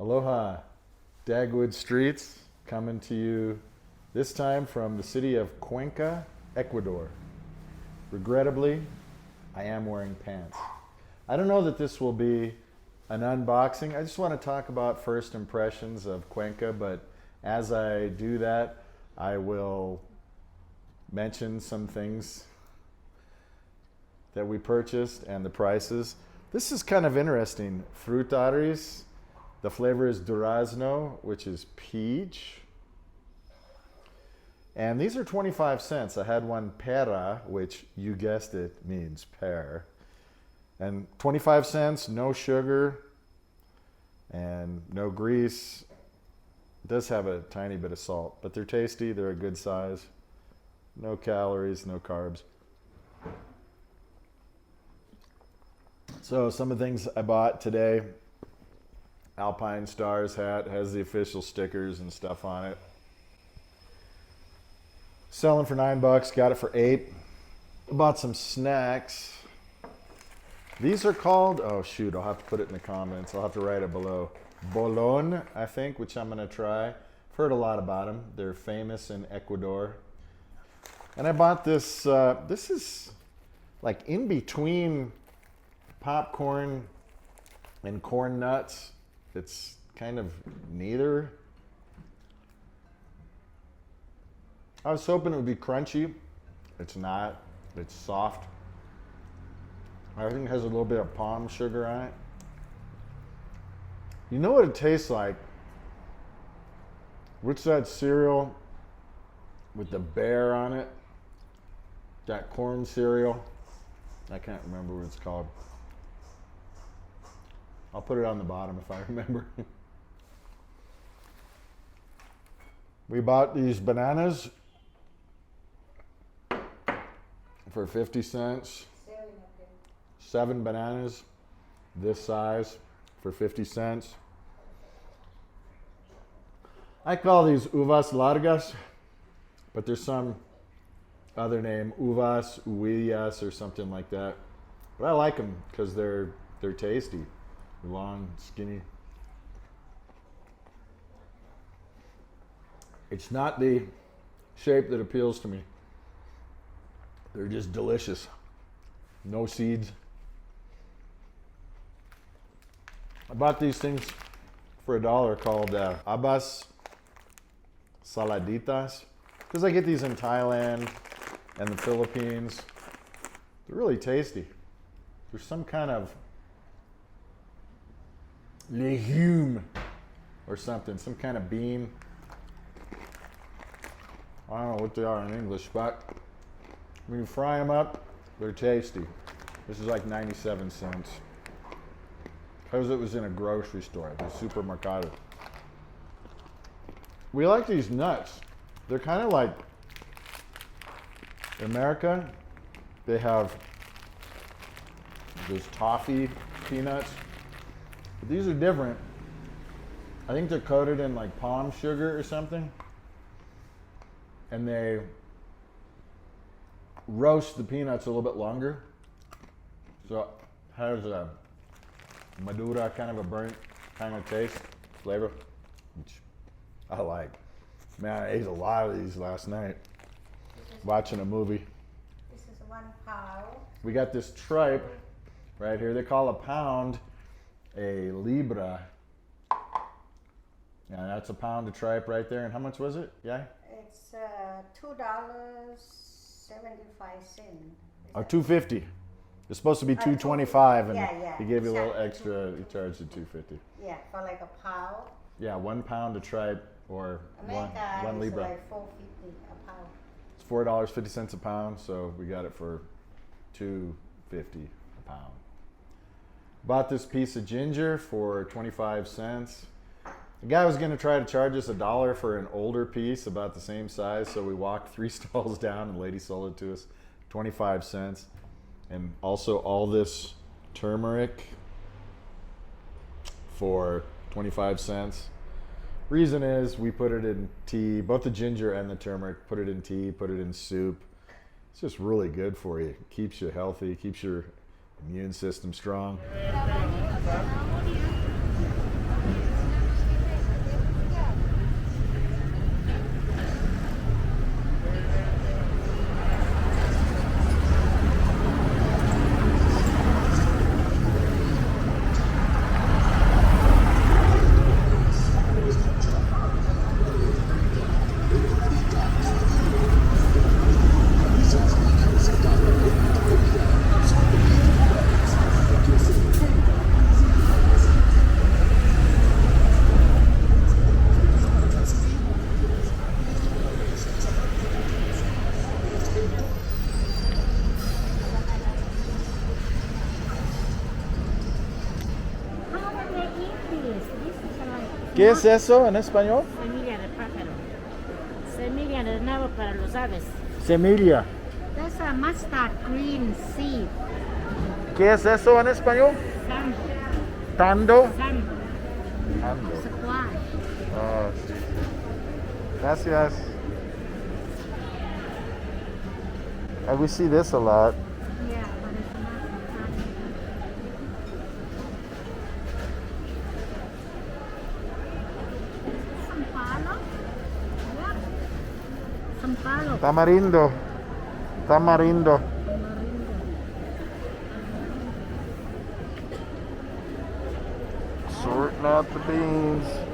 Aloha, Dagwood Streets, coming to you this time from the city of Cuenca, Ecuador. Regrettably, I am wearing pants. I don't know that this will be an unboxing. I just want to talk about first impressions of Cuenca, but as I do that, I will mention some things that we purchased and the prices. This is kind of interesting. Frutaris. The flavor is durazno, which is peach. And these are 25 cents. I had one pera, which you guessed it means pear. And 25 cents, no sugar and no grease. It does have a tiny bit of salt, but they're tasty. They're a good size. No calories, no carbs. So some of the things I bought today. Alpine Stars hat has the official stickers and stuff on it. Selling for $9, got it for $8. Bought some snacks. These are called, oh shoot, I'll have to put it in the comments. I'll have to write it below. Bolon, I think, which I'm gonna try. I've heard a lot about them. They're famous in Ecuador. And I bought this, this is like in between popcorn and corn nuts. It's kind of neither. I was hoping it would be crunchy. It's not. It's soft. Everything has a little bit of palm sugar on it. You know what it tastes like? What's that cereal with the bear on it? That corn cereal? I can't remember what it's called. I'll put it on the bottom if I remember. We bought these bananas for 50 cents. 7 bananas this size for 50 cents. I call these uvas largas, but there's some other name, uvas, uvillas, or something like that. But I like them because they're tasty. Long, skinny. It's not the shape that appeals to me. They're just delicious. No seeds. I bought these things for $1 called habas saladitas because I get these in Thailand and the Philippines. They're really tasty. There's some kind of legume or something, some kind of bean. I don't know what they are in English, but when you fry them up, they're tasty. This is like 97 cents. Because it was in a grocery store, the supermercado. We like these nuts. They're kind of like in America, they have those toffee peanuts. But these are different. I think they're coated in like palm sugar or something. And they roast the peanuts a little bit longer. So it has a madura, kind of a burnt kind of taste, flavor, which I like. Man, I ate a lot of these last night watching a movie. This is 1 pound. We got this tripe right here. They call a pound a libra. Yeah, that's a pound of tripe right there. And how much was it? Yeah? It's $2.75. Oh, $2.50. It's supposed to be $2.25, and yeah. he gave you a little extra. He charged you $2.50. Yeah, for like a pound. Yeah, 1 pound of tripe or one libra. Like $4.50 a pound. It's $4.50 a pound, so we got it for $2.50 a pound. Bought this piece of ginger for 25 cents. The guy was going to try to charge us $1 for an older piece, about the same size, so we walked 3 stalls down, and the lady sold it to us, 25 cents. And also all this turmeric for 25 cents. Reason is we put it in tea, both the ginger and the turmeric, put it in tea, put it in soup. It's just really good for you. It keeps you healthy, keeps your immune system strong. this. This is like ¿Qué es eso en español? Semilla de pájaro. Semilla de nabo para los aves. Semilla. that's a mustard green seed. ¿Qué es eso en español? Sambo. Tando. Sambo. Tando. Squash. Oh, sí. Gracias. We see this a lot. Yeah, but it's not. Sampalo? What? Sampalo. Tamarindo. Tamarindo. Sorting out the beans.